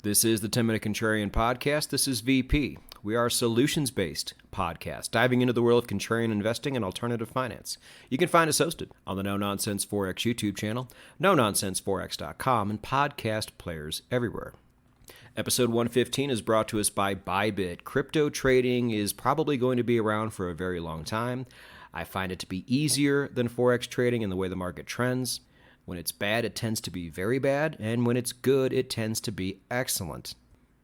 This is the 10-Minute Contrarian Podcast. This is VP. We are a solutions-based podcast, diving into the world of contrarian investing and alternative finance. You can find us hosted on the No Nonsense Forex YouTube channel, NoNonsenseForex.com, and podcast players everywhere. Episode 115 is brought to us by Bybit. Crypto trading is probably going to be around for a very long time. I find it to be easier than Forex trading in the way the market trends. When it's bad, it tends to be very bad, and when it's good, it tends to be excellent.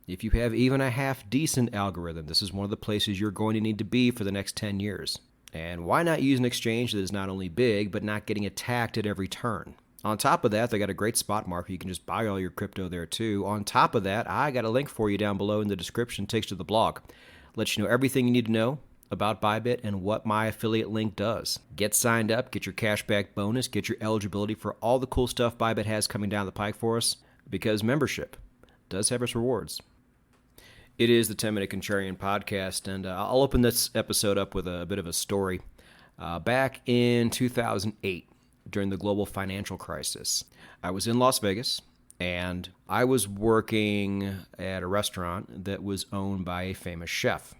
If you have even a half-decent algorithm, this is one of the places you're going to need to be for the next 10 years. And why not use an exchange that is not only big, but not getting attacked at every turn? On top of that, they got a great spot market. You can just buy all your crypto there too. On top of that, I got a link for you down below in the description. It takes you to the blog. Lets you know everything you need to know about Bybit and what my affiliate link does. Get signed up, get your cashback bonus, get your eligibility for all the cool stuff Bybit has coming down the pike for us, because membership does have its rewards. It is the 10-Minute Contrarian Podcast, and I'll open this episode up with a bit of a story. Back in 2008, during the global financial crisis, I was in Las Vegas, and I was working at a restaurant that was owned by a famous chef.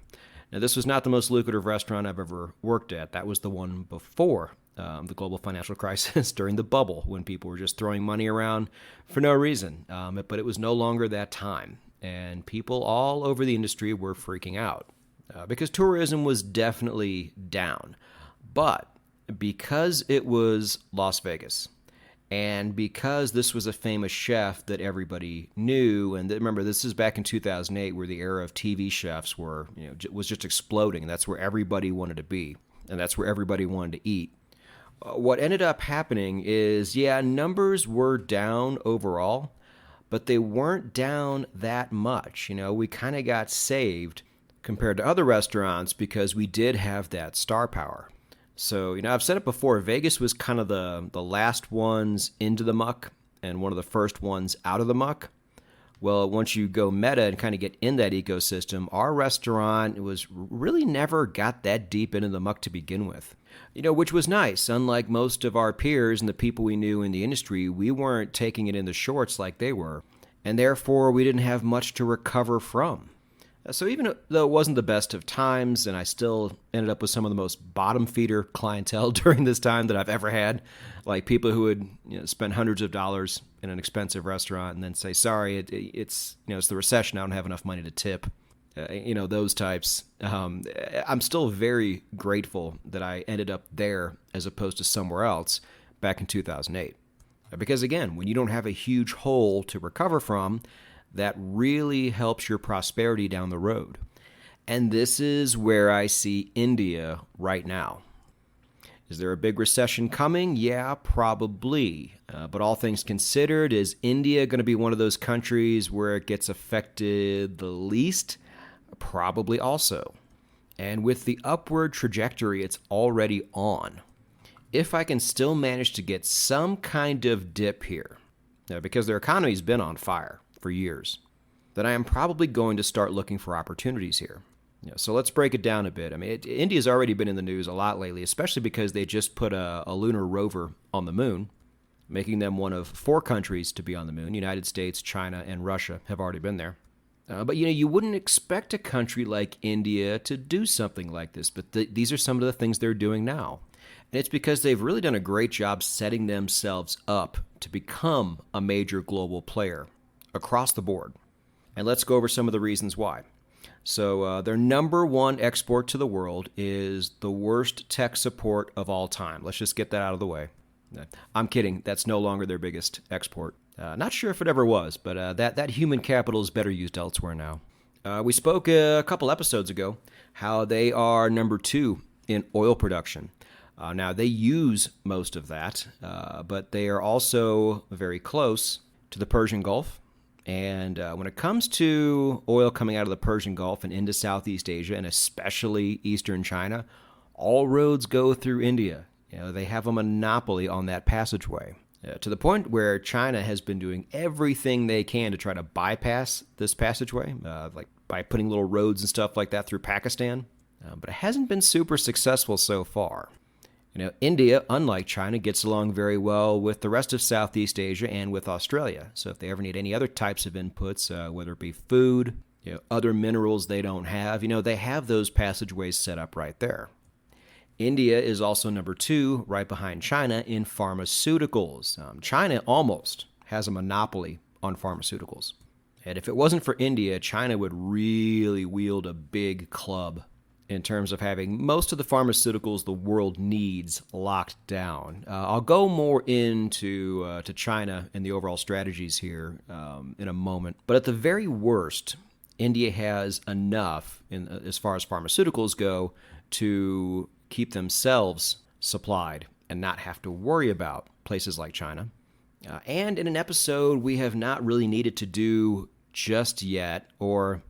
Now, this was not the most lucrative restaurant I've ever worked at. That was the one before the global financial crisis during the bubble, when people were just throwing money around for no reason. But it was no longer that time, and people all over the industry were freaking out because tourism was definitely down. But because it was Las Vegas, and because this was a famous chef that everybody knew, and remember, this is back in 2008, where the era of TV chefs was just exploding. That's where everybody wanted to be, and that's where everybody wanted to eat. What ended up happening is, numbers were down overall, but they weren't down that much. We kind of got saved compared to other restaurants because we did have that star power. So, I've said it before, Vegas was kind of the last ones into the muck and one of the first ones out of the muck. Well, once you go meta and kind of get in that ecosystem, our restaurant was really never got that deep into the muck to begin with, which was nice. Unlike most of our peers and the people we knew in the industry, we weren't taking it in the shorts like they were, and therefore we didn't have much to recover from. So even though it wasn't the best of times, and I still ended up with some of the most bottom feeder clientele during this time that I've ever had, like people who would spend hundreds of dollars in an expensive restaurant and then say, sorry, it's the recession, I don't have enough money to tip, those types. I'm still very grateful that I ended up there as opposed to somewhere else back in 2008. Because again, when you don't have a huge hole to recover from, that really helps your prosperity down the road. And this is where I see India right now. Is there a big recession coming? Yeah, probably. But all things considered, is India going to be one of those countries where it gets affected the least? Probably also. And with the upward trajectory it's already on, if I can still manage to get some kind of dip here, because their economy's been on fire for years, then I am probably going to start looking for opportunities here. So let's break it down a bit. India's already been in the news a lot lately, especially because they just put a lunar rover on the moon, making them one of 4 countries to be on the moon. United States, China, and Russia have already been there. But you wouldn't expect a country like India to do something like this, but these are some of the things they're doing now. And it's because they've really done a great job setting themselves up to become a major global player across the board. And let's go over some of the reasons why. So their number one export to the world is the worst tech support of all time. Let's just get that out of the way. I'm kidding. That's no longer their biggest export. Not sure if it ever was, but that human capital is better used elsewhere now. We spoke a couple episodes ago how they are number 2 in oil production. Now, they use most of that, but they are also very close to the Persian Gulf. And when it comes to oil coming out of the Persian Gulf and into Southeast Asia, and especially Eastern China, all roads go through India. They have a monopoly on that passageway, to the point where China has been doing everything they can to try to bypass this passageway, like by putting little roads and stuff like that through Pakistan. But it hasn't been super successful so far. India, unlike China, gets along very well with the rest of Southeast Asia and with Australia. So if they ever need any other types of inputs, whether it be food, other minerals they don't have, they have those passageways set up right there. India is also number 2, right behind China, in pharmaceuticals. China almost has a monopoly on pharmaceuticals. And if it wasn't for India, China would really wield a big club in terms of having most of the pharmaceuticals the world needs locked down. I'll go more into to China and the overall strategies here in a moment. But at the very worst, India has enough, as far as pharmaceuticals go, to keep themselves supplied and not have to worry about places like China. And in an episode we have not really needed to do just yet, or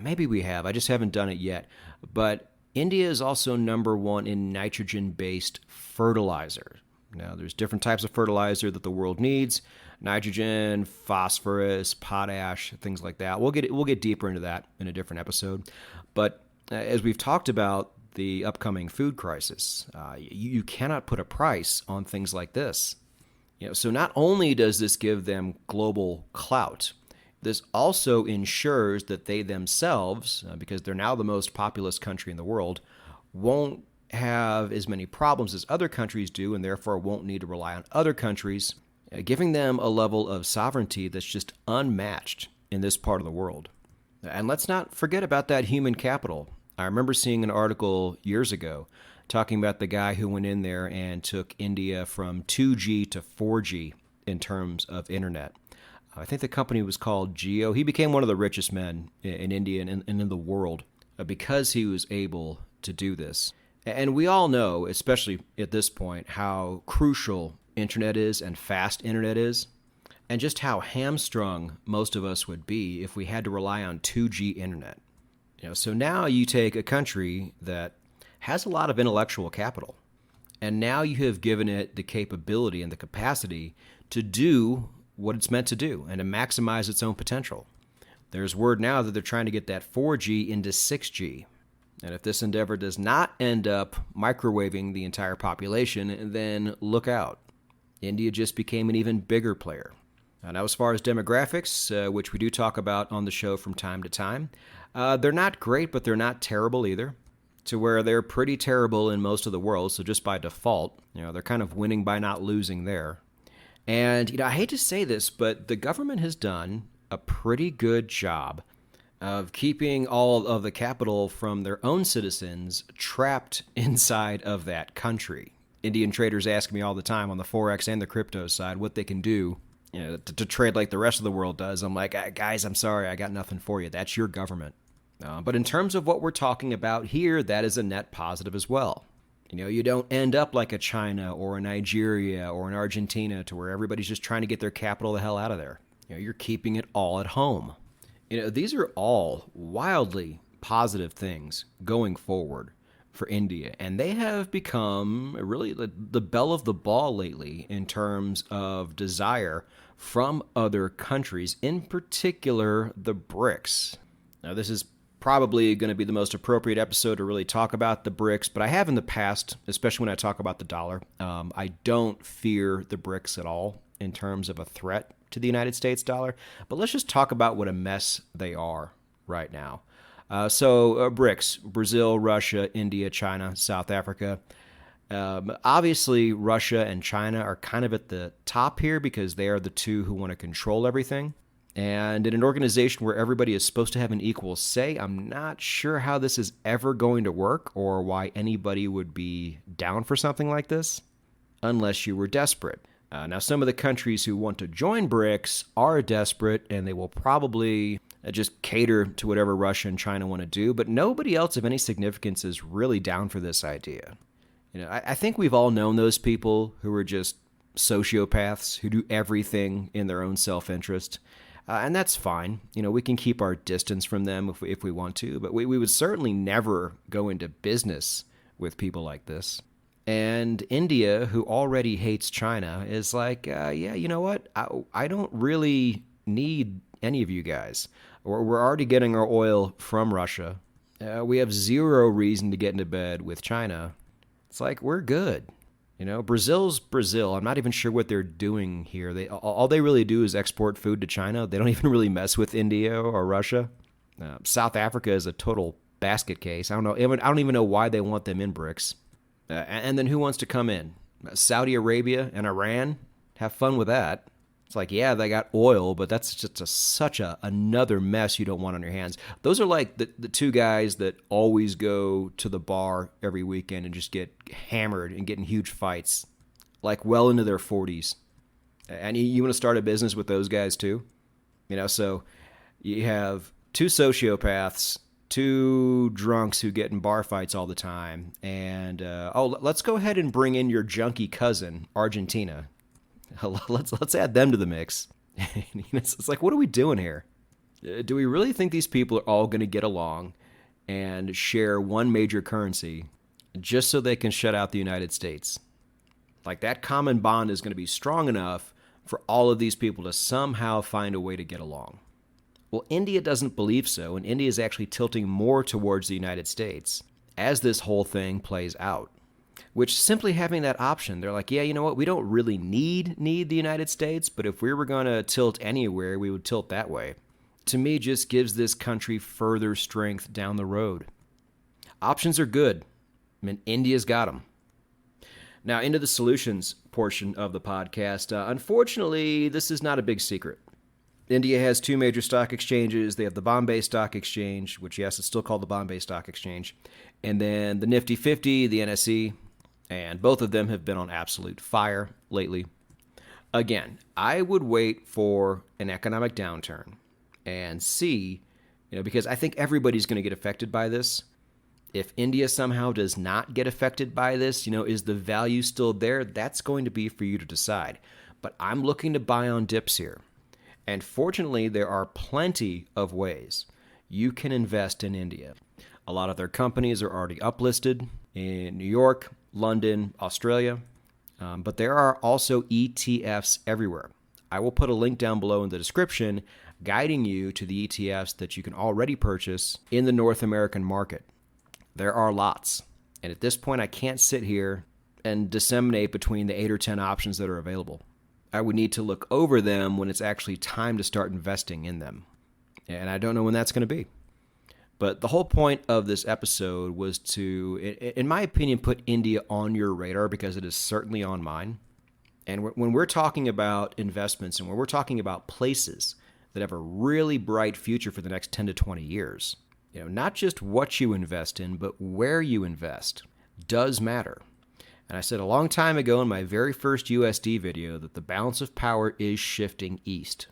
maybe we have, I just haven't done it yet, but India is also number 1 in nitrogen-based fertilizer. Now, there's different types of fertilizer that the world needs: nitrogen, phosphorus, potash, things like that. We'll get deeper into that in a different episode. But as we've talked about the upcoming food crisis, you cannot put a price on things like this. So not only does this give them global clout, this also ensures that they themselves, because they're now the most populous country in the world, won't have as many problems as other countries do, and therefore won't need to rely on other countries, giving them a level of sovereignty that's just unmatched in this part of the world. And let's not forget about that human capital. I remember seeing an article years ago talking about the guy who went in there and took India from 2G to 4G in terms of internet. I think the company was called Geo. He became one of the richest men in India and in the world because he was able to do this. And we all know, especially at this point, how crucial internet is and fast internet is, and just how hamstrung most of us would be if we had to rely on 2G internet. So now you take a country that has a lot of intellectual capital, and now you have given it the capability and the capacity to do what it's meant to do and to maximize its own potential. There's word now that they're trying to get that 4G into 6G. And if this endeavor does not end up microwaving the entire population, then look out. India just became an even bigger player. Now, as far as demographics, which we do talk about on the show from time to time, they're not great, but they're not terrible either, to where they're pretty terrible in most of the world. So just by default, they're kind of winning by not losing there. And, I hate to say this, but the government has done a pretty good job of keeping all of the capital from their own citizens trapped inside of that country. Indian traders ask me all the time on the Forex and the crypto side what they can do to trade like the rest of the world does. I'm like, guys, I'm sorry, I got nothing for you. That's your government. But in terms of what we're talking about here, that is a net positive as well. You don't end up like a China or a Nigeria or an Argentina to where everybody's just trying to get their capital the hell out of there. You're keeping it all at home. These are all wildly positive things going forward for India, and they have become really the belle of the ball lately in terms of desire from other countries, in particular the BRICS. Now, this is probably going to be the most appropriate episode to really talk about the BRICS, but I have in the past, especially when I talk about the dollar. I don't fear the BRICS at all in terms of a threat to the United States dollar, but let's just talk about what a mess they are right now. So BRICS: Brazil, Russia, India, China, South Africa. Obviously, Russia and China are kind of at the top here because they are the two who want to control everything. And in an organization where everybody is supposed to have an equal say, I'm not sure how this is ever going to work or why anybody would be down for something like this, unless you were desperate. Now, some of the countries who want to join BRICS are desperate, and they will probably just cater to whatever Russia and China want to do, but nobody else of any significance is really down for this idea. I think we've all known those people who are just sociopaths who do everything in their own self-interest. And that's fine. We can keep our distance from them if we want to, but we would certainly never go into business with people like this. And India, who already hates China, is like, yeah, you know what? I don't really need any of you guys. We're already getting our oil from Russia. We have zero reason to get into bed with China. It's like, we're good. Brazil's Brazil. I'm not even sure what they're doing here. All they really do is export food to China. They don't even really mess with India or Russia. South Africa is a total basket case. I don't even know why they want them in BRICS. And then who wants to come in? Saudi Arabia and Iran? Have fun with that. It's like, yeah, they got oil, but that's just such another mess you don't want on your hands. Those are like the two guys that always go to the bar every weekend and just get hammered and get in huge fights, like well into their 40s. And you want to start a business with those guys too? So you have two sociopaths, two drunks who get in bar fights all the time. And, let's go ahead and bring in your junkie cousin, Argentina. Let's add them to the mix. It's like, what are we doing here? Do we really think these people are all going to get along and share one major currency just so they can shut out the United States? Like, that common bond is going to be strong enough for all of these people to somehow find a way to get along. Well, India doesn't believe so, and India is actually tilting more towards the United States as this whole thing plays out. Which simply having that option, they're like, yeah, you know what? We don't really need the United States, but if we were going to tilt anywhere, we would tilt that way. To me, just gives this country further strength down the road. Options are good. I mean, India's got them. Now, into the solutions portion of the podcast. Unfortunately, this is not a big secret. India has two major stock exchanges. They have the Bombay Stock Exchange, which, yes, it's still called the Bombay Stock Exchange, and then the Nifty 50, the NSE, and both of them have been on absolute fire lately. Again, I would wait for an economic downturn and see, because I think everybody's going to get affected by this. If India somehow does not get affected by this, is the value still there? That's going to be for you to decide. But I'm looking to buy on dips here. And fortunately, there are plenty of ways you can invest in India. A lot of their companies are already uplisted in New York, London, Australia, but there are also ETFs everywhere. I will put a link down below in the description guiding you to the ETFs that you can already purchase in the North American market. There are lots, and at this point I can't sit here and disseminate between the 8 or 10 options that are available. I would need to look over them when it's actually time to start investing in them, and I don't know when that's going to be. But the whole point of this episode was to, in my opinion, put India on your radar because it is certainly on mine. And when we're talking about investments and when we're talking about places that have a really bright future for the next 10 to 20 years, not just what you invest in, but where you invest does matter. And I said a long time ago in my very first USD video that the balance of power is shifting east.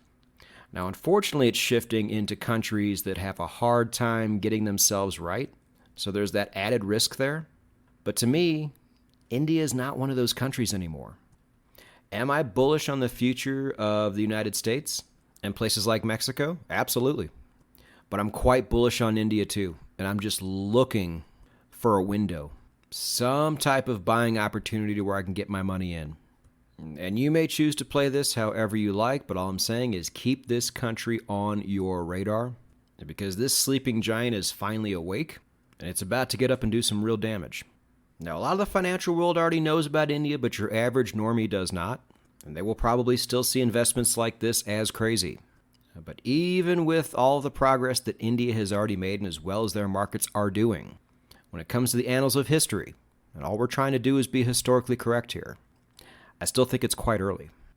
Now, unfortunately, it's shifting into countries that have a hard time getting themselves right. So there's that added risk there. But to me, India is not one of those countries anymore. Am I bullish on the future of the United States and places like Mexico? Absolutely. But I'm quite bullish on India too. And I'm just looking for a window, some type of buying opportunity to where I can get my money in. And you may choose to play this however you like, but all I'm saying is keep this country on your radar because this sleeping giant is finally awake and it's about to get up and do some real damage. Now, a lot of the financial world already knows about India, but your average normie does not, and they will probably still see investments like this as crazy. But even with all the progress that India has already made and as well as their markets are doing, when it comes to the annals of history, and all we're trying to do is be historically correct here, I still think it's quite early.